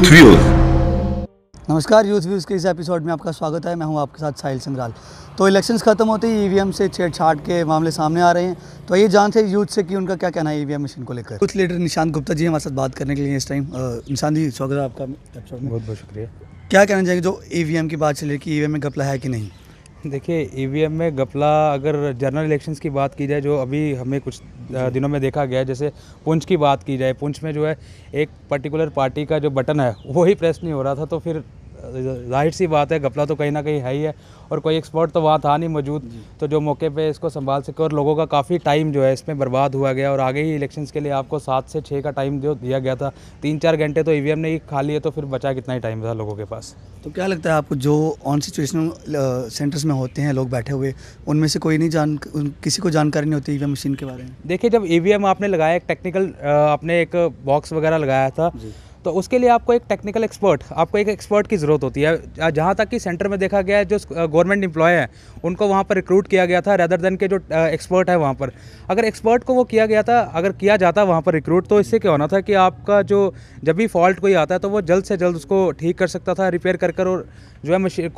Youth views. नमस्कार, youth views के इस एपिसोड में आपका स्वागत है। मैं हूं आपके साथ साहिल संग्राल। तो इलेक्शंस खत्म होते ही ईवीएम से छेड़छाड़ के मामले सामने आ रहे हैं। तो ये जानते हैं यूथ से कि उनका क्या कहना है ईवीएम मशीन को लेकर। यूथ लीडर निशांत गुप्ता जी हमारे साथ बात करने के लिए इस टाइम। निशांत जी, स्वागत है आपका एपिसोड में। बहुत बहुत शुक्रिया। क्या कहना चाहेंगे जो ईवीएम की बात चल रही है कि ईवीएम में घपला है कि नहीं? देखिए, ईवीएम में घपला अगर जनरल इलेक्शंस की बात की जाए, जो अभी हमें कुछ दिनों में देखा गया है, जैसे पुंछ की बात की जाए, पुंछ में जो है एक पर्टिकुलर पार्टी का जो बटन है वो ही प्रेस नहीं हो रहा था, तो फिर जाहिर सी बात है घपला तो कहीं ना कहीं है ही है। और कोई एक्सपर्ट तो वहाँ था नहीं मौजूद, तो जो मौके पे इसको संभाल सके, और लोगों का काफ़ी टाइम जो है इसमें बर्बाद हुआ गया। और आगे ही इलेक्शंस के लिए आपको 7 से 6 का टाइम जो दिया गया था, 3-4 घंटे तो ईवीएम ने ही खा लिए, तो फिर बचा कितना ही टाइम था लोगों के पास। तो क्या लगता है आपको, जो ऑन सिचुएशनल सेंटर्स में होते हैं लोग बैठे हुए, उनमें से कोई नहीं किसी को जानकारी नहीं होती ईवीएम मशीन के बारे में? देखिए, जब ईवीएम आपने लगाया, एक टेक्निकल आपने एक बॉक्स वगैरह लगाया था, तो उसके लिए आपको एक टेक्निकल एक्सपर्ट, आपको एक एक्सपर्ट की ज़रूरत होती है। जहाँ तक कि सेंटर में देखा गया है, जो गवर्नमेंट एम्प्लॉय हैं उनको वहाँ पर रिक्रूट किया गया था, रैदर देन के जो एक्सपर्ट है वहाँ पर। अगर एक्सपर्ट को वो किया गया था, अगर किया जाता वहाँ पर रिक्रूट, तो इससे क्या होना था कि आपका जो जब भी फॉल्ट कोई आता है तो वो जल्द से जल्द उसको ठीक कर सकता था, रिपेयर कर और जो है मशीन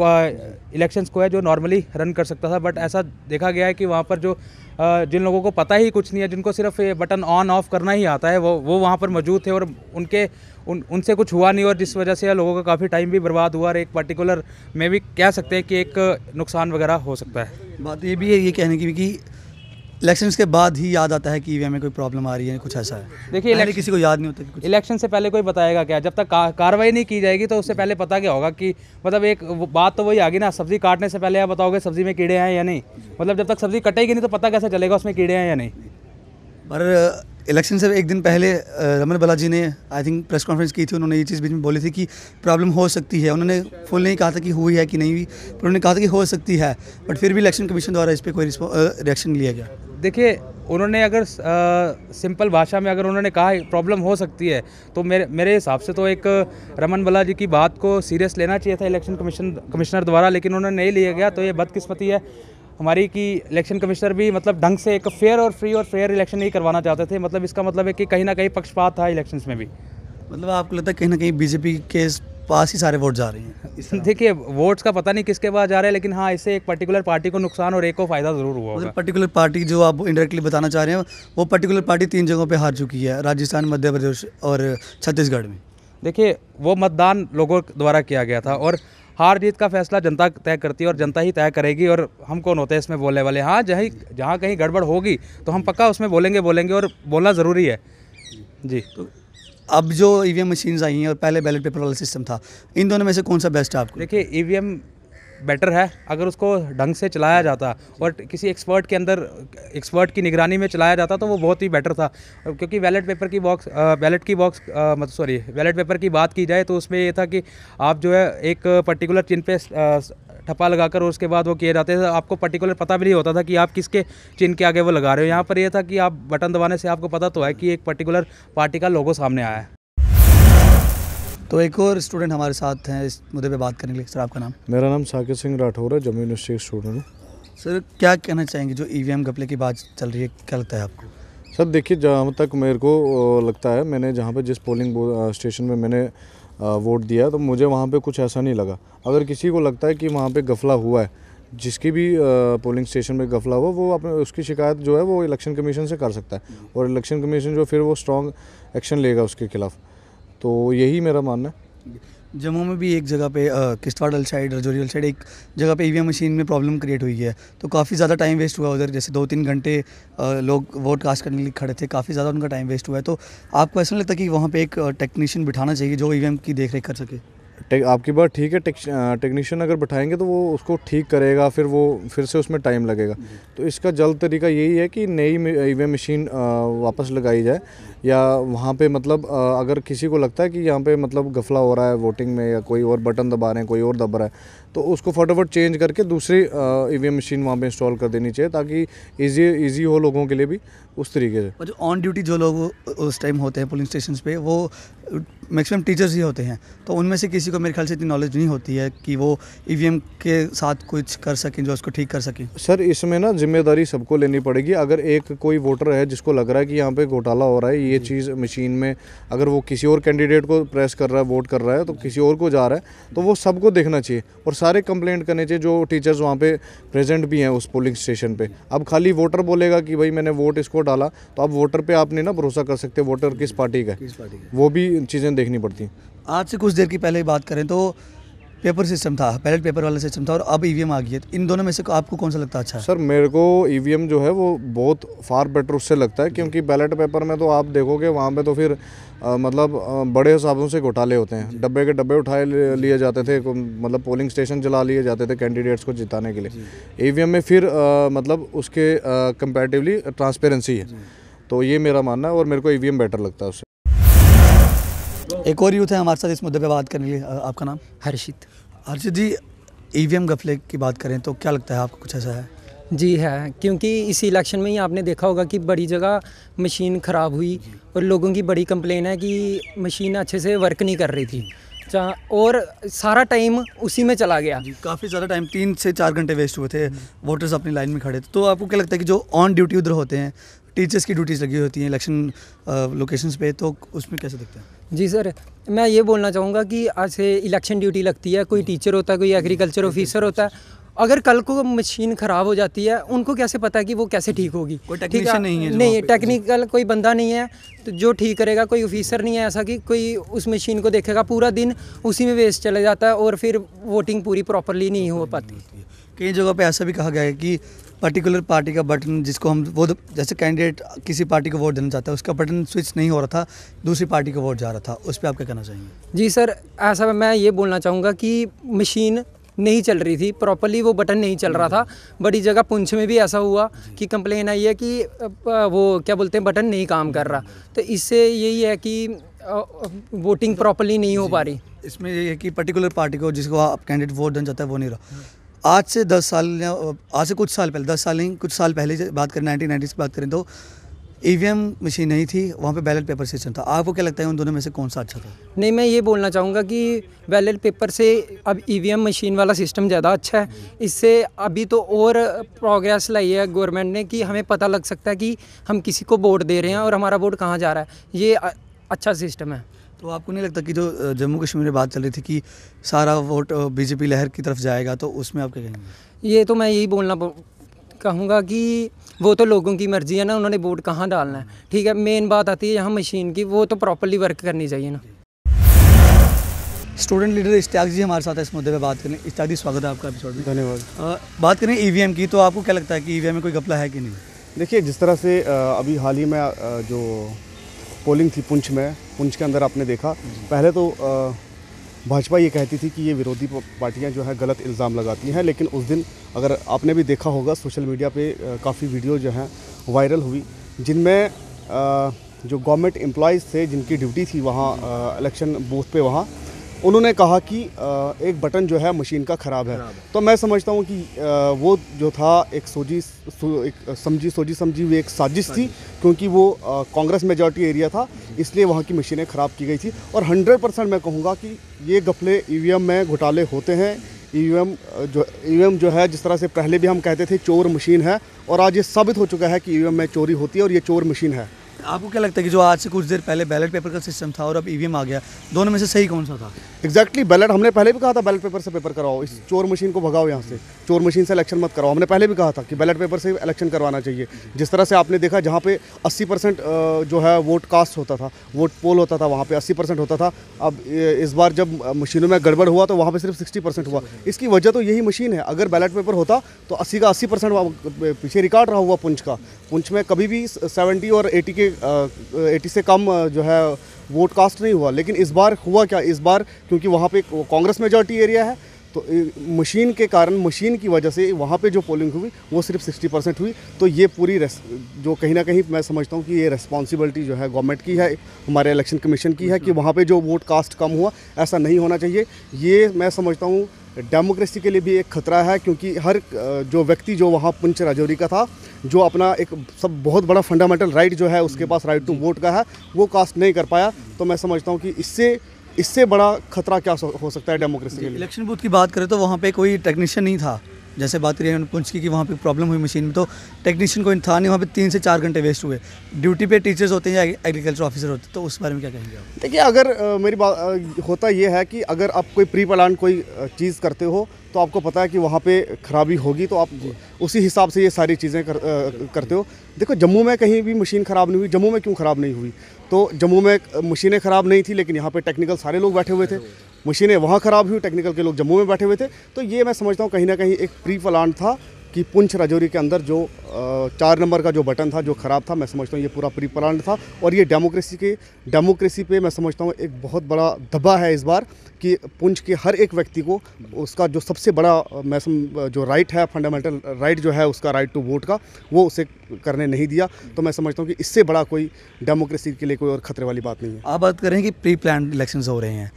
इलेक्शंस को है जो नॉर्मली रन कर सकता था। बट ऐसा देखा गया है कि वहाँ पर जो जिन लोगों को पता ही कुछ नहीं है, जिनको सिर्फ ये बटन ऑन ऑफ करना ही आता है, वो वहाँ पर मौजूद थे, और उनसे कुछ हुआ नहीं, और जिस वजह से लोगों का काफ़ी टाइम भी बर्बाद हुआ, और एक पर्टिकुलर में भी कह सकते हैं कि एक नुकसान वगैरह हो सकता है। बात ये भी है ये कहने की भी कि इलेक्शंस के बाद ही याद आता है कि ईवीएम में कोई प्रॉब्लम आ रही है, कुछ ऐसा है। देखिए, किसी को याद नहीं होता कि कुछ इलेक्शन से पहले कोई बताएगा क्या? जब तक कार्रवाई नहीं की जाएगी तो उससे पहले पता क्या होगा कि मतलब एक बात तो वही आ गई ना, सब्जी काटने से पहले आप बताओगे सब्जी में कीड़े हैं या नहीं। मतलब जब तक सब्जी कटेगी नहीं तो पता कैसे चलेगा उसमें कीड़े हैं या नहीं। पर इलेक्शन से एक दिन पहले रमन बालाजी ने आई थिंक प्रेस कॉन्फ्रेंस की थी। उन्होंने ये चीज़ बीच में बोली थी कि प्रॉब्लम हो सकती है। उन्होंने फुल नहीं कहा था कि हुई है कि नहीं हुई, पर उन्होंने कहा था कि हो सकती है। बट फिर भी इलेक्शन कमीशन द्वारा इस पर कोई रिएक्शन नहीं लिया गया। देखिए, उन्होंने अगर सिंपल भाषा में अगर उन्होंने कहा प्रॉब्लम हो सकती है, तो मेरे हिसाब से तो एक रमन बालाजी की बात को सीरियस लेना चाहिए था इलेक्शन कमिश्नर द्वारा, लेकिन उन्होंने नहीं लिया गया। तो ये बदकिस्मती है हमारी कि इलेक्शन कमिश्नर भी मतलब ढंग से एक फेयर और फ्री और फेयर इलेक्शन नहीं करवाना चाहते थे। मतलब इसका मतलब है कि कहीं ना कहीं पक्षपात था इलेक्शंस में भी। मतलब आपको लगता है कहीं ना कहीं बीजेपी के पास ही सारे वोट जा रहे हैं? देखिए, वोट्स का पता नहीं किसके पास जा रहे हैं, लेकिन हाँ, इससे एक पर्टिकुलर पार्टी को नुकसान और एक को फ़ायदा ज़रूर हुआ होगा। पर्टिकुलर पार्टी जो आप इनडायरेक्टली बताना चाह रहे हैं, वो पर्टिकुलर पार्टी 3 जगहों पे हार चुकी है, राजस्थान, मध्य प्रदेश और छत्तीसगढ़ में। देखिए, वो मतदान लोगों द्वारा किया गया था, और हार जीत का फैसला जनता तय करती है और जनता ही तय करेगी। और हम कौन होते हैं इसमें बोलने वाले? हाँ, जहाँ कहीं गड़बड़ होगी तो हम पक्का उसमें बोलेंगे और बोलना ज़रूरी है जी। तो अब जो ईवीएम मशीन्स आई हैं और पहले बैलेट पेपर वाला सिस्टम था, इन दोनों में से कौन सा बेस्ट है आपको? देखिए, ईवीएम बेटर है अगर उसको ढंग से चलाया जाता और किसी एक्सपर्ट के अंदर, एक्सपर्ट की निगरानी में चलाया जाता, तो वो बहुत ही बेटर था। क्योंकि बैलेट पेपर की बात की जाए तो उसमें ये था कि आप जो है एक पर्टिकुलर चिन्ह पे ठप्पा लगाकर और उसके बाद वो किए जाते थे। आपको पर्टिकुलर पता भी नहीं होता था कि आप किसके चिन्ह के आगे वो लगा रहे हो। यहाँ पर ये था कि आप बटन दबाने से आपको पता तो है कि एक पर्टिकुलर पार्टी का लोगो सामने आया है। तो एक और स्टूडेंट हमारे साथ हैं इस मुद्दे पे बात करने के लिए। सर, आपका नाम? मेरा नाम साकिब सिंह राठौर है, जम्मू यूनिवर्सिटी स्टूडेंट हूँ। सर, क्या कहना चाहेंगे जो ईवीएम घपले की बात चल रही है, क्या लगता है आपको? सर देखिए, जहाँ तक मेरे को लगता है, मैंने जहाँ पे जिस पोलिंग स्टेशन में मैंने वोट दिया, तो मुझे वहाँ पे कुछ ऐसा नहीं लगा। अगर किसी को लगता है कि वहाँ पे घपला हुआ है, जिसकी भी पोलिंग स्टेशन में घपला हुआ, वो अपने उसकी शिकायत जो है वो इलेक्शन कमीशन से कर सकता है, और इलेक्शन कमीशन जो फिर वो स्ट्रॉन्ग एक्शन लेगा उसके खिलाफ। तो यही मेरा मानना है। जम्मू में भी एक जगह पे किश्तवाड़ वाली साइड, राजौरी वाली साइड, एक जगह पे ईवीएम मशीन में प्रॉब्लम क्रिएट हुई है, तो काफ़ी ज़्यादा टाइम वेस्ट हुआ उधर। जैसे 2-3 घंटे लोग वोट कास्ट करने के लिए खड़े थे, काफ़ी ज़्यादा उनका टाइम वेस्ट हुआ है। तो आपको ऐसा नहीं लगता कि वहाँ पे एक टेक्नीशियन बिठाना चाहिए जो ईवीएम की देख रेख कर सके? आपकी बात ठीक है, टेक्नीशियन अगर बैठाएंगे तो वो उसको ठीक करेगा, फिर से उसमें टाइम लगेगा। तो इसका जल्द तरीका यही है कि नई ईवीएम मशीन वापस लगाई जाए, या वहाँ पे मतलब अगर किसी को लगता है कि यहाँ पे मतलब घपला हो रहा है वोटिंग में, या कोई और बटन दबा रहे हैं, कोई और दबा रहा है, तो उसको फटाफट चेंज करके दूसरी ईवीएम मशीन वहाँ पे इंस्टॉल कर देनी चाहिए, ताकि इजी हो लोगों के लिए भी उस तरीके से। और जो ऑन ड्यूटी जो लोग उस टाइम होते हैं पोलिंग स्टेशन पे, वो मैक्सिमम टीचर्स ही होते हैं, तो उनमें से किसी को मेरे ख्याल से इतनी नॉलेज नहीं होती है कि वो ईवीएम के साथ कुछ कर सकें, जो उसको ठीक कर सकें। सर इसमें ना जिम्मेदारी सबको लेनी पड़ेगी। अगर एक कोई वोटर है जिसको लग रहा है कि यहाँ पे घोटाला हो रहा है, ये चीज़ मशीन में, अगर वो किसी और कैंडिडेट को प्रेस कर रहा है, वोट कर रहा है, तो किसी और को जा रहा है, तो वो सबको देखना चाहिए और सारे कंप्लेंट करने चाहिए जो टीचर्स वहाँ पे प्रेजेंट भी हैं उस पोलिंग स्टेशन पे। अब खाली वोटर बोलेगा कि भाई मैंने वोट इसको डाला, तो अब वोटर पे आप नहीं ना भरोसा कर सकते वोटर किस पार्टी का है, वो भी चीज़ें देखनी पड़ती हैं। आज से कुछ देर की पहले बात करें तो पेपर सिस्टम था, बैलेट पेपर वाला सिस्टम था, और अब ईवीएम आ गई है। इन दोनों में से आपको कौन सा लगता है अच्छा है? सर मेरे को ईवीएम जो है वो बहुत फार बेटर उससे लगता है, क्योंकि बैलेट पेपर में तो आप देखोगे वहाँ पे तो फिर मतलब बड़े हिसाबों से घोटाले होते हैं। डब्बे के डब्बे उठाए लिए जाते थे, मतलब पोलिंग स्टेशन जला लिए जाते थे कैंडिडेट्स को जिताने के लिए। ईवीएम में फिर मतलब उसके कंपैरेटिवली ट्रांसपेरेंसी है, तो ये मेरा मानना है और मेरे को ईवीएम बेटर लगता है उससे। एक और यूथ है हमारे साथ इस मुद्दे पे बात करने के लिए। आपका नाम? हर्षित। हर्षित जी, ईवीएम गफले की बात करें तो क्या लगता है आपको, कुछ ऐसा है? जी है, क्योंकि इस इलेक्शन में ही आपने देखा होगा कि बड़ी जगह मशीन ख़राब हुई और लोगों की बड़ी कंप्लेन है कि मशीन अच्छे से वर्क नहीं कर रही थी, और सारा टाइम उसी में चला गया। काफ़ी ज़्यादा टाइम, 3 से 4 घंटे वेस्ट हुए थे, वोटर्स अपनी लाइन में खड़े थे। तो आपको क्या लगता है कि जो ऑन ड्यूटी उधर होते हैं, टीचर्स की ड्यूटीज़ लगी होती हैं इलेक्शन लोकेशंस पे, तो उसमें कैसे दिखता है? जी सर, मैं ये बोलना चाहूँगा कि आज से इलेक्शन ड्यूटी लगती है, कोई टीचर होता है, कोई एग्रीकल्चर ऑफिसर होता है। अगर कल को मशीन ख़राब हो जाती है, उनको कैसे पता है कि वो कैसे ठीक होगी? कोई टेक्नीशियन नहीं है? नहीं, टेक्निकल कोई बंदा नहीं है तो जो ठीक करेगा, कोई ऑफिसर नहीं है ऐसा कि कोई उस मशीन को देखेगा। पूरा दिन उसी में वेस्ट चला जाता है और फिर वोटिंग पूरी प्रॉपरली नहीं हो पाती। कई जगहों पे ऐसा भी कहा गया है कि पर्टिकुलर पार्टी का बटन, जिसको हम वो जैसे कैंडिडेट किसी पार्टी को वोट देना चाहता है, उसका बटन स्विच नहीं हो रहा था, दूसरी पार्टी को वोट जा रहा था। उस पर आप क्या कहना चाहेंगे? जी सर, ऐसा मैं ये बोलना चाहूँगा कि मशीन नहीं चल रही थी प्रॉपरली, वो बटन नहीं चल रहा था। बड़ी जगह पुंछ में भी ऐसा हुआ कि कंप्लेन आई है कि वो क्या बोलते हैं, बटन नहीं काम कर रहा। तो इससे यही है कि वोटिंग प्रॉपरली नहीं हो पा रही। इसमें ये है कि पर्टिकुलर पार्टी को जिसको आप कैंडिडेट वोट देना चाहता है वो नहीं रहा। आज से 10 साल या आज से कुछ साल पहले, 10 साल नहीं, कुछ साल पहले बात करें, 1990s की बात करें, तो ईवीएम मशीन नहीं थी, वहाँ पे बैलेट पेपर सिस्टम था। आपको क्या लगता है उन दोनों में से कौन सा अच्छा था? नहीं, मैं ये बोलना चाहूँगा कि बैलेट पेपर से अब ईवीएम मशीन वाला सिस्टम ज़्यादा अच्छा है। इससे अभी तो और प्रोग्रेस लाई है गवर्नमेंट ने कि हमें पता लग सकता है कि हम किसी को वोट दे रहे हैं और हमारा वोट कहाँ जा रहा है। ये अच्छा सिस्टम है। तो आपको नहीं लगता कि जो जम्मू कश्मीर में बात चल रही थी कि सारा वोट बीजेपी लहर की तरफ जाएगा, तो उसमें आप क्या कहेंगे? ये तो मैं यही बोलना कहूँगा कि वो तो लोगों की मर्ज़ी है ना, उन्होंने वोट कहाँ डालना है। ठीक है, मेन बात आती है यहाँ मशीन की, वो तो प्रॉपरली वर्क करनी चाहिए ना। स्टूडेंट लीडर इश्तियाक जी हमारे साथ है इस मुद्दे पे बात करने। इश्तियाक जी, स्वागत है आपका एपिसोड में। धन्यवाद। बात करें ईवीएम की, तो आपको क्या लगता है कि ईवीएम में कोई घपला है कि नहीं? देखिए, जिस तरह से अभी हाल ही में जो पोलिंग थी पुंछ के अंदर आपने देखा, पहले तो भाजपा ये कहती थी कि ये विरोधी पार्टियां जो है गलत इल्ज़ाम लगाती हैं, लेकिन उस दिन अगर आपने भी देखा होगा सोशल मीडिया पे काफ़ी वीडियो जो है वायरल हुई, जिनमें जो गवर्नमेंट एम्प्लॉयज़ थे जिनकी ड्यूटी थी वहाँ इलेक्शन बूथ पे, वहाँ उन्होंने कहा कि एक बटन जो है मशीन का ख़राब है। तो मैं समझता हूँ कि वो जो था एक सोची समझी हुई एक साजिश थी, क्योंकि वो कांग्रेस मेजॉरिटी एरिया था, इसलिए वहाँ की मशीनें ख़राब की गई थी। और 100% मैं कहूँगा कि ये घपले ईवीएम में घोटाले होते हैं। ईवीएम जो है, जिस तरह से पहले भी हम कहते थे चोर मशीन है, और आज ये साबित हो चुका है कि ईवीएम में चोरी होती है और ये चोर मशीन है। आपको क्या लगता है कि जो आज से कुछ देर पहले बैलेट पेपर का सिस्टम था और अब ईवीएम आ गया, दोनों में से सही कौन सा था? एग्जैक्टली बैलेट, हमने पहले भी कहा था बैलेट पेपर से पेपर कराओ, इस चोर मशीन को भगाओ यहाँ से, चोर मशीन से इलेक्शन मत कराओ। हमने पहले भी कहा था कि बैलेट पेपर से इलेक्शन करवाना चाहिए। जिस तरह से आपने देखा, जहाँ पे 80% जो है वोट कास्ट होता था, वोट पोल होता था, वहाँ पे 80% होता था। अब इस बार जब मशीनों में गड़बड़ हुआ तो वहाँ पर सिर्फ 60% हुआ। इसकी वजह तो यही मशीन है। अगर बैलेट पेपर होता तो 80 का 80% पीछे रिकॉर्ड रहा हुआ पुंछ में कभी भी 70 और 80 से कम जो है वोट कास्ट नहीं हुआ। लेकिन इस बार हुआ क्या, इस बार क्योंकि वहाँ पे कांग्रेस मेजॉरिटी एरिया है, तो मशीन के कारण, मशीन की वजह से वहाँ पे जो पोलिंग हुई वो सिर्फ 60% हुई। तो ये पूरी जो कहीं ना कहीं मैं समझता हूँ कि ये रिस्पॉन्सिबिलिटी जो है गवर्नमेंट की है, हमारे इलेक्शन कमीशन की है कि वहाँ पे जो वोट कास्ट कम हुआ, ऐसा नहीं होना चाहिए। ये मैं समझता हूँ डेमोक्रेसी के लिए भी एक खतरा है, क्योंकि हर जो व्यक्ति जो वहाँ पुंछ राजौरी का था, जो अपना एक सब बहुत बड़ा फंडामेंटल राइट जो है उसके पास राइट टू वोट का है, वो कास्ट नहीं कर पाया। तो मैं समझता हूँ कि इससे बड़ा खतरा क्या हो सकता है डेमोक्रेसी के लिए। इलेक्शन बूथ की बात करें तो वहाँ पे कोई टेक्नीशियन नहीं था, जैसे बात करिए पुंछ की कि वहाँ पे प्रॉब्लम हुई मशीन में, तो टेक्नीशियन कोई था नहीं। वहाँ पे 3 से 4 घंटे वेस्ट हुए। ड्यूटी पे टीचर्स होते हैं या एग्रीकल्चर ऑफिसर होते हैं, तो उस बारे में क्या कहेंगे आप? देखिए, अगर मेरी बात होता ये है कि अगर आप कोई प्री प्लान कोई चीज़ करते हो तो आपको पता है कि वहाँ पे खराबी होगी, तो आप उसी हिसाब से ये सारी चीज़ें करते हो। देखो, जम्मू में कहीं भी मशीन ख़राब नहीं हुई। जम्मू में क्यों ख़राब नहीं हुई? तो जम्मू में मशीनें ख़राब नहीं थी, लेकिन यहाँ पे टेक्निकल सारे लोग बैठे हुए थे। मशीनें वहाँ ख़राब हुई, टेक्निकल के लोग जम्मू में बैठे हुए थे। तो ये मैं समझता हूँ कहीं ना कहीं एक प्री प्लान था कि पुंछ राजौरी के अंदर जो 4 नंबर का जो बटन था जो ख़राब था, मैं समझता हूँ ये पूरा प्री प्लान था। और ये डेमोक्रेसी पे मैं समझता हूँ एक बहुत बड़ा दबा है इस बार, कि पुंछ के हर एक व्यक्ति को उसका जो सबसे बड़ा जो राइट है, फंडामेंटल राइट जो है उसका, राइट टू वोट का, वो उसे करने नहीं दिया। तो मैं समझता हूँ कि इससे बड़ा कोई डेमोक्रेसी के लिए कोई और खतरे वाली बात नहीं है। आप बात करें कि प्री प्लान इलेक्शंस हो रहे हैं,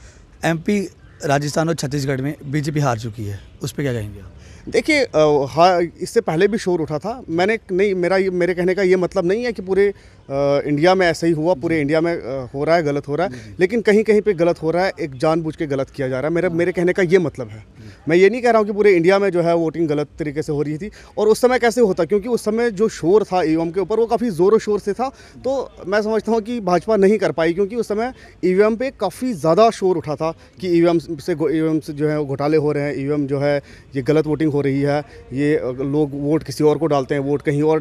MP, राजस्थान और छत्तीसगढ़ में BJP हार चुकी है, उस पर क्या कहेंगे आप? देखिए, हाँ, इससे पहले भी शोर उठा था। मेरे कहने का ये मतलब नहीं है कि पूरे इंडिया में ऐसा ही हुआ, पूरे इंडिया में हो रहा है, गलत हो रहा है, लेकिन कहीं कहीं पे गलत हो रहा है, एक जानबूझ के गलत किया जा रहा है। मेरे कहने का ये मतलब है। मैं ये नहीं कह रहा हूँ कि पूरे इंडिया में जो है वोटिंग गलत तरीके से हो रही थी। और उस समय कैसे होता, क्योंकि उस समय जो शोर था EVM के ऊपर वो काफ़ी ज़ोरों शोर से था। तो मैं समझता हूँ कि भाजपा नहीं कर पाई, क्योंकि उस समय EVM पे काफ़ी ज़्यादा शोर उठा था कि EVM से जो है घोटाले हो रहे हैं, EVM जो है ये गलत वोटिंग हो रही है, ये लोग वोट किसी और को डालते हैं, वोट कहीं और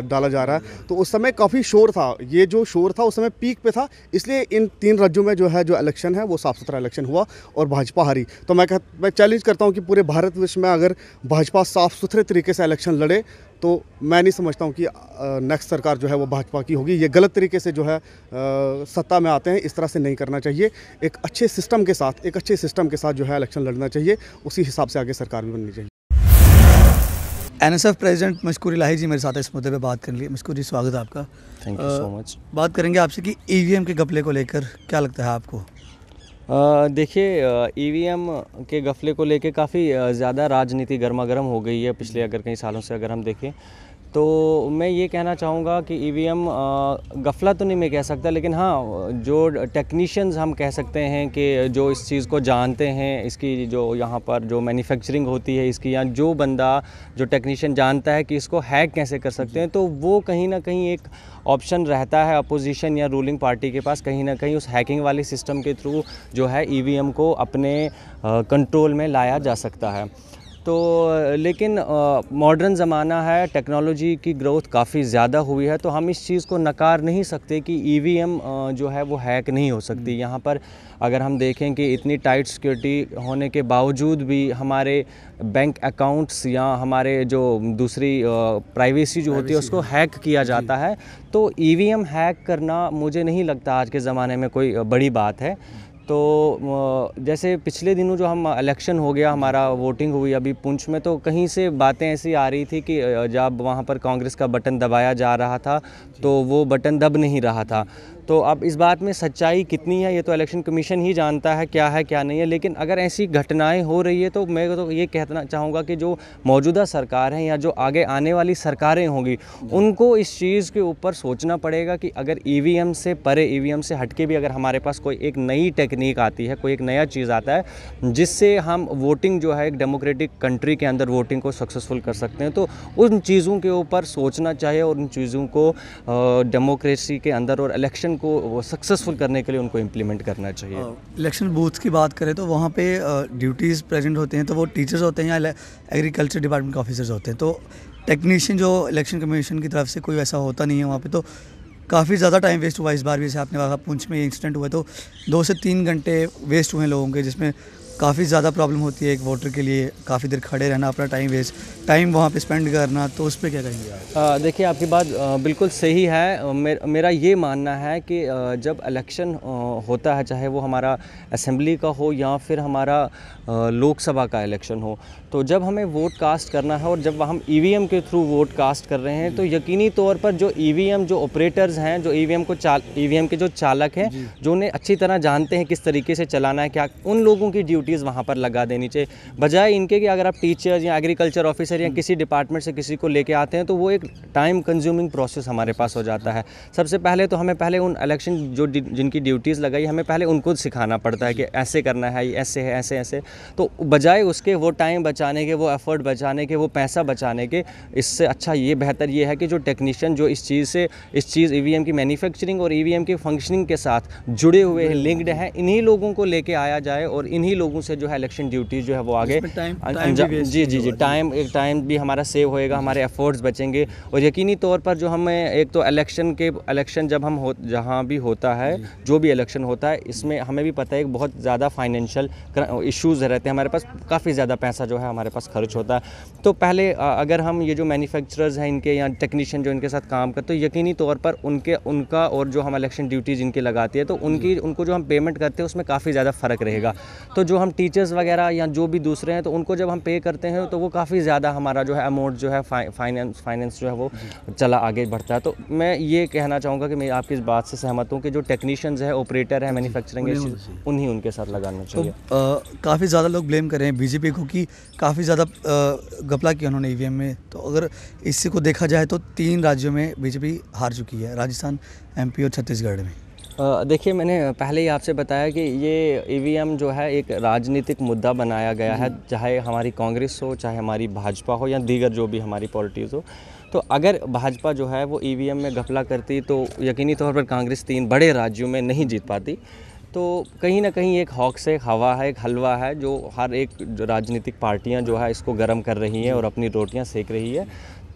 डाला जा रहा है। तो उस समय काफ़ी शोर था। ये जो शोर था उस समय पीक पे था। इसलिए इन 3 राज्यों में जो है जो इलेक्शन है वो साफ सुथरा इलेक्शन हुआ और भाजपा हारी। तो मैं चैलेंज करता हूँ कि पूरे भारतवर्ष में अगर भाजपा साफ सुथरे तरीके से इलेक्शन लड़े तो मैं नहीं समझता हूँ कि नेक्स्ट सरकार जो है वो भाजपा की होगी। ये गलत तरीके से जो है सत्ता में आते हैं, इस तरह से नहीं करना चाहिए। एक अच्छे सिस्टम के साथ जो है इलेक्शन लड़ना चाहिए, उसी हिसाब से आगे सरकार भी बननी चाहिए। NSF प्रेसिडेंट मशकूर इलाही जी मेरे साथ इस मुद्दे पे बात कर लिए। मशकूर जी, स्वागत है आपका। Thank you so much. बात करेंगे आपसे कि EVM के घपले को लेकर क्या लगता है आपको? देखिए, EVM के घपले को लेके काफ़ी ज़्यादा राजनीति गर्मा गर्म हो गई है पिछले अगर कई सालों से अगर हम देखें तो मैं ये कहना चाहूँगा कि EVM गफला तो नहीं मैं कह सकता, लेकिन हाँ जो टेक्नीशियंस हम कह सकते हैं कि जो इस चीज़ को जानते हैं, इसकी जो यहाँ पर जो मैन्युफैक्चरिंग होती है इसकी, या जो बंदा जो टेक्नीशियन जानता है कि इसको हैक कैसे कर सकते हैं, तो वो कहीं ना कहीं एक ऑप्शन रहता है अपोजिशन या रूलिंग पार्टी के पास, कहीं ना कहीं उस हैकिंग वाले सिस्टम के थ्रू जो है EVM को अपने कंट्रोल में लाया जा सकता है। तो लेकिन मॉडर्न ज़माना है, टेक्नोलॉजी की ग्रोथ काफ़ी ज़्यादा हुई है, तो हम इस चीज़ को नकार नहीं सकते कि EVM जो है वो हैक नहीं हो सकती। यहाँ पर अगर हम देखें कि इतनी टाइट सिक्योरिटी होने के बावजूद भी हमारे बैंक अकाउंट्स या हमारे जो दूसरी प्राइवेसी जो होती है उसको हैक किया जाता है, तो EVM हैक करना मुझे नहीं लगता आज के ज़माने में कोई बड़ी बात है। तो जैसे पिछले दिनों जो हम इलेक्शन हो गया, हमारा वोटिंग हुई अभी पुंछ में, तो कहीं से बातें ऐसी आ रही थी कि जब वहाँ पर कांग्रेस का बटन दबाया जा रहा था तो वो बटन दब नहीं रहा था। तो अब इस बात में सच्चाई कितनी है ये तो इलेक्शन कमीशन ही जानता है क्या नहीं है, लेकिन अगर ऐसी घटनाएं हो रही है तो मैं तो ये कहना चाहूँगा कि जो मौजूदा सरकार है या जो आगे आने वाली सरकारें होंगी उनको इस चीज़ के ऊपर सोचना पड़ेगा कि अगर EVM से परे, EVM से हटके भी अगर हमारे पास कोई एक नई टेक्निक आती है, कोई एक नया चीज़ आता है जिससे हम वोटिंग जो है एक डेमोक्रेटिक कंट्री के अंदर वोटिंग को सक्सेसफुल कर सकते हैं, तो उन चीज़ों के ऊपर सोचना चाहिए और उन चीज़ों को डेमोक्रेसी के अंदर और इलेक्शन को सक्सेसफुल करने के लिए उनको इम्प्लीमेंट करना चाहिए। इलेक्शन बूथ की बात करें तो वहाँ पे ड्यूटीज़ प्रेजेंट होते हैं, तो वो टीचर्स होते हैं या एग्रीकल्चर डिपार्टमेंट के ऑफिसर्स होते हैं, तो टेक्नीशियन जो इलेक्शन कमीशन की तरफ से कोई वैसा होता नहीं है वहाँ पे, तो काफ़ी ज़्यादा टाइम वेस्ट हुआ इस बार भी। जैसे आपने कहा पुंछ में इंसिडेंट हुआ तो 2 से 3 घंटे वेस्ट हुए लोगों के, जिसमें काफ़ी ज़्यादा प्रॉब्लम होती है एक वोटर के लिए, काफ़ी देर खड़े रहना, अपना टाइम वेस्ट, टाइम वहाँ पे स्पेंड करना, तो उस पर क्या कहेंगे आप? देखिए आपकी बात बिल्कुल सही है। मेरा ये मानना है कि जब इलेक्शन होता है, चाहे वो हमारा असेंबली का हो या फिर हमारा लोकसभा का इलेक्शन हो, तो जब हमें वोट कास्ट करना है और जब हम ईवीएम के थ्रू वोट कास्ट कर रहे हैं, तो यकीनी तौर पर जो ईवीएम जो ऑपरेटर्स हैं, जो ईवीएम के जो चालक हैं, जो उन्हें अच्छी तरह जानते हैं किस तरीके से चलाना है, क्या उन लोगों की ड्यूटीज़ वहाँ पर लगा देनी चाहिए, बजाय इनके कि अगर आप टीचर्स या एग्रीकल्चर ऑफिसर या किसी डिपार्टमेंट से किसी को लेके आते हैं तो वो एक टाइम कंज्यूमिंग प्रोसेस हमारे पास हो जाता है। सबसे पहले तो हमें पहले उन इलेक्शन जो जिनकी ड्यूटीज़ लगाई, हमें पहले उनको सिखाना पड़ता है कि ऐसे करना है, ये ऐसे है, ऐसे ऐसे। तो बजाय उसके वो टाइम बचाने के, वो एफर्ट बचाने के, वो पैसा बचाने के, इससे अच्छा ये बेहतर ये है कि जो टेक्नीशियन जो इस चीज़ ईवीएम की मैन्युफैक्चरिंग और ईवीएम की फंक्शनिंग के साथ जुड़े हुए हैं, लिंक्ड हैं, इन्हीं लोगों को लेके आया जाए और इन्हीं लोगों से जो है इलेक्शन ड्यूटीज़ जो है वो आगे जी टाइम भी हमारा सेव होएगा, हमारे एफर्ट्स बचेंगे। और यकीनी तौर पर जो हमें एक तो इलेक्शन जब हम जहाँ भी होता है, जो भी इलेक्शन होता है, इसमें हमें भी पता है कि बहुत ज़्यादा फाइनेंशियल इश्यूज़ रहते हैं, हमारे पास काफ़ी ज़्यादा पैसा जो है हमारे पास खर्च होता है। तो पहले अगर हम ये जो मैन्युफैक्चरर्स हैं इनके या टेक्नीशियन जो इनके साथ काम करते, तो यकीनी तौर पर उनका और जो हम इलेक्शन ड्यूटीज़ इनकी लगाती है, तो उनको जो हम पेमेंट करते हैं उसमें काफ़ी ज़्यादा फ़र्क रहेगा। तो जो हम टीचर्स वगैरह या जो भी दूसरे हैं, तो उनको जब हम पे करते हैं तो वो काफ़ी ज़्यादा हमारा जो है अमाउंट जो है फाइनेंस जो है वो चला आगे बढ़ता है। तो मैं ये कहना चाहूँगा कि मैं आपकी इस बात से सहमत हूँ कि जो टेक्नीशियंस है, ऑपरेटर है, मैन्युफैक्चरिंग उनके साथ लगाना चाहिए। तो काफ़ी ज़्यादा लोग ब्लेम कर रहे हैं बीजेपी को कि काफ़ी ज़्यादा घपला किया उन्होंने ईवीएम में। तो अगर इसी को देखा जाए तो 3 राज्यों में बीजेपी हार चुकी है, राजस्थान, एमपी और छत्तीसगढ़ में। देखिए, मैंने पहले ही आपसे बताया कि ये ईवीएम जो है एक राजनीतिक मुद्दा बनाया गया है, चाहे हमारी कांग्रेस हो, चाहे हमारी भाजपा हो या दीगर जो भी हमारी पॉलिटीज़ हो। तो अगर भाजपा जो है वो ईवीएम में घपला करती तो यकीनी तौर पर कांग्रेस 3 बड़े राज्यों में नहीं जीत पाती। तो कहीं ना कहीं एक हॉक्स है, एक हवा है, एक हलवा है जो हर एक राजनीतिक पार्टियां जो है इसको गर्म कर रही हैं और अपनी रोटियां सेक रही है।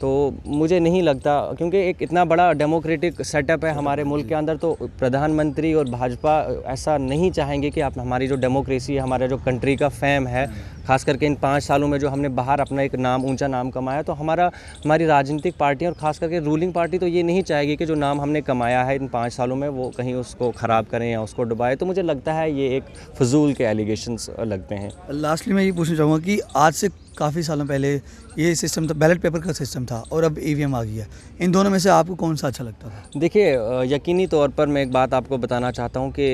तो मुझे नहीं लगता, क्योंकि एक इतना बड़ा डेमोक्रेटिक सेटअप है हमारे मुल्क के अंदर, तो प्रधानमंत्री और भाजपा ऐसा नहीं चाहेंगे कि आप हमारी जो डेमोक्रेसी है, हमारा जो कंट्री का फेम है, खास करके इन 5 सालों में जो हमने बाहर अपना एक ऊंचा नाम कमाया, तो हमारी राजनीतिक पार्टियां और ख़ास करके रूलिंग पार्टी तो ये नहीं चाहेगी कि जो नाम हमने कमाया है इन 5 सालों में वो कहीं उसको ख़राब करें या उसको डुबाए। तो मुझे लगता है ये एक फजूल के एलिगेशंस लगते हैं। लास्टली मैं ये पूछना चाहूँगा कि आज से काफ़ी सालों पहले ये सिस्टम था, बैलेट पेपर का सिस्टम था, और अब ईवीएम आ गया। इन दोनों में से आपको कौन सा अच्छा लगता था? देखिए, यकीनी तौर पर मैं एक बात आपको बताना चाहता हूँ कि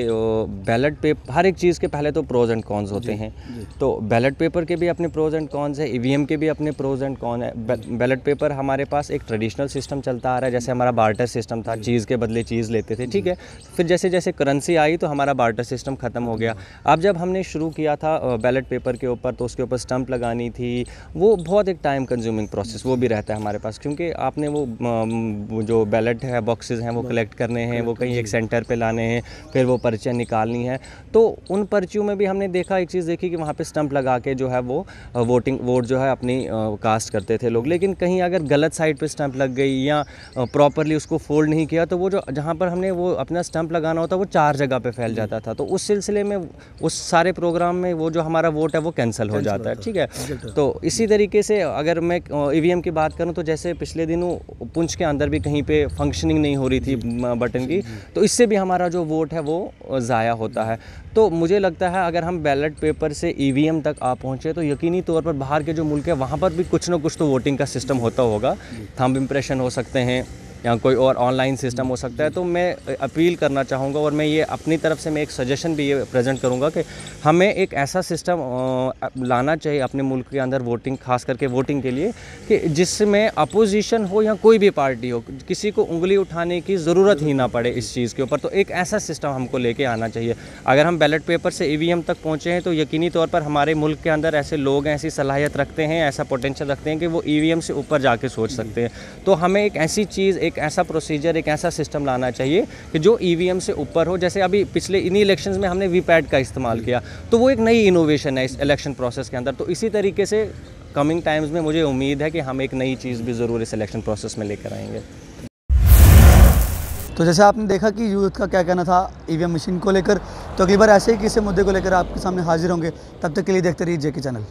बैलेट पेपर, हर एक चीज़ के पहले तो प्रोज एंड कॉन्स होते हैं। तो बैलेट पेपर के भी अपने प्रोज एंड कॉन्स है, ईवीएम के भी अपने प्रोज एंड कॉन है। बैलेट पेपर हमारे पास एक ट्रेडिशनल सिस्टम चलता आ रहा है, जैसे हमारा बार्टर सिस्टम था, चीज़ के बदले चीज़ लेते थे, ठीक है। फिर जैसे जैसे करेंसी आई तो हमारा बार्टर सिस्टम ख़त्म हो गया। अब जब हमने शुरू किया था बैलेट पेपर के ऊपर, तो उसके ऊपर स्टंप लगानी थी, वो बहुत एक टाइम कंज्यूमिंग प्रोसेस वो भी रहता है हमारे पास, क्योंकि आपने वो जो बैलेट है बॉक्सेस हैं वो कलेक्ट करने हैं, वो कहीं एक सेंटर पे लाने हैं, फिर वो पर्चियाँ निकालनी है। तो उन पर्चियों में भी हमने देखा, एक चीज़ देखी कि वहाँ पे स्टंप लगा के जो है वो वोट जो है अपनी कास्ट करते थे लोग। लेकिन कहीं अगर गलत साइड पे स्टंप लग गई या प्रॉपरली उसको फोल्ड नहीं किया, तो वो जो जहाँ पर हमने वो अपना स्टंप लगाना होता वो 4 जगह पे फैल जाता था। तो उस सिलसिले में उस सारे प्रोग्राम में वो जो हमारा वोट है वो कैंसिल हो जाता है, ठीक है। तो इसी तरीके से अगर मैं ईवीएम की बात करूं, तो जैसे पिछले दिनों पुंछ के अंदर भी कहीं पे फंक्शनिंग नहीं हो रही थी बटन की, तो इससे भी हमारा जो वोट है वो ज़ाया होता है। तो मुझे लगता है अगर हम बैलेट पेपर से ईवीएम तक आ पहुँचे, तो यकीनी तौर पर बाहर के जो मुल्क है वहाँ पर भी कुछ ना कुछ तो वोटिंग का सिस्टम होता होगा, थंब इम्प्रेशन हो सकते हैं या कोई और ऑनलाइन सिस्टम हो सकता है। तो मैं अपील करना चाहूँगा और मैं ये अपनी तरफ से मैं एक सजेशन भी ये प्रेजेंट करूँगा कि हमें एक ऐसा सिस्टम लाना चाहिए अपने मुल्क के अंदर वोटिंग, खास करके वोटिंग के लिए, कि जिसमें अपोजिशन हो या कोई भी पार्टी हो, किसी को उंगली उठाने की ज़रूरत ही ना पड़े इस चीज़ के ऊपर। तो एक ऐसा सिस्टम हमको लेके आना चाहिए। अगर हम बैलेट पेपर से ईवीएम तक पहुँचे हैं, तो यकीनी तौर पर हमारे मुल्क के अंदर ऐसे लोग हैं, ऐसी सलाहियत रखते हैं, ऐसा पोटेंशियल रखते हैं कि वो ईवीएम से ऊपर जाके सोच सकते हैं। तो हमें एक ऐसी चीज़, एक ऐसा प्रोसीजर, एक ऐसा सिस्टम लाना चाहिए कि जो ईवीएम से ऊपर हो। जैसे अभी पिछले इन्हीं इलेक्शंस में हमने वीपैट का इस्तेमाल किया, तो वो एक नई इनोवेशन है इस इलेक्शन प्रोसेस के अंदर। तो इसी तरीके से कमिंग टाइम्स में मुझे उम्मीद है कि हम एक नई चीज़ भी ज़रूर इस इलेक्शन प्रोसेस में लेकर आएंगे। तो जैसे आपने देखा कि यूथ का क्या कहना था ईवीएम मशीन को लेकर, तो अगली बार ऐसे ही किसी मुद्दे को लेकर आपके सामने हाजिर होंगे। तब तक के लिए देखते रहिए जेके चैनल।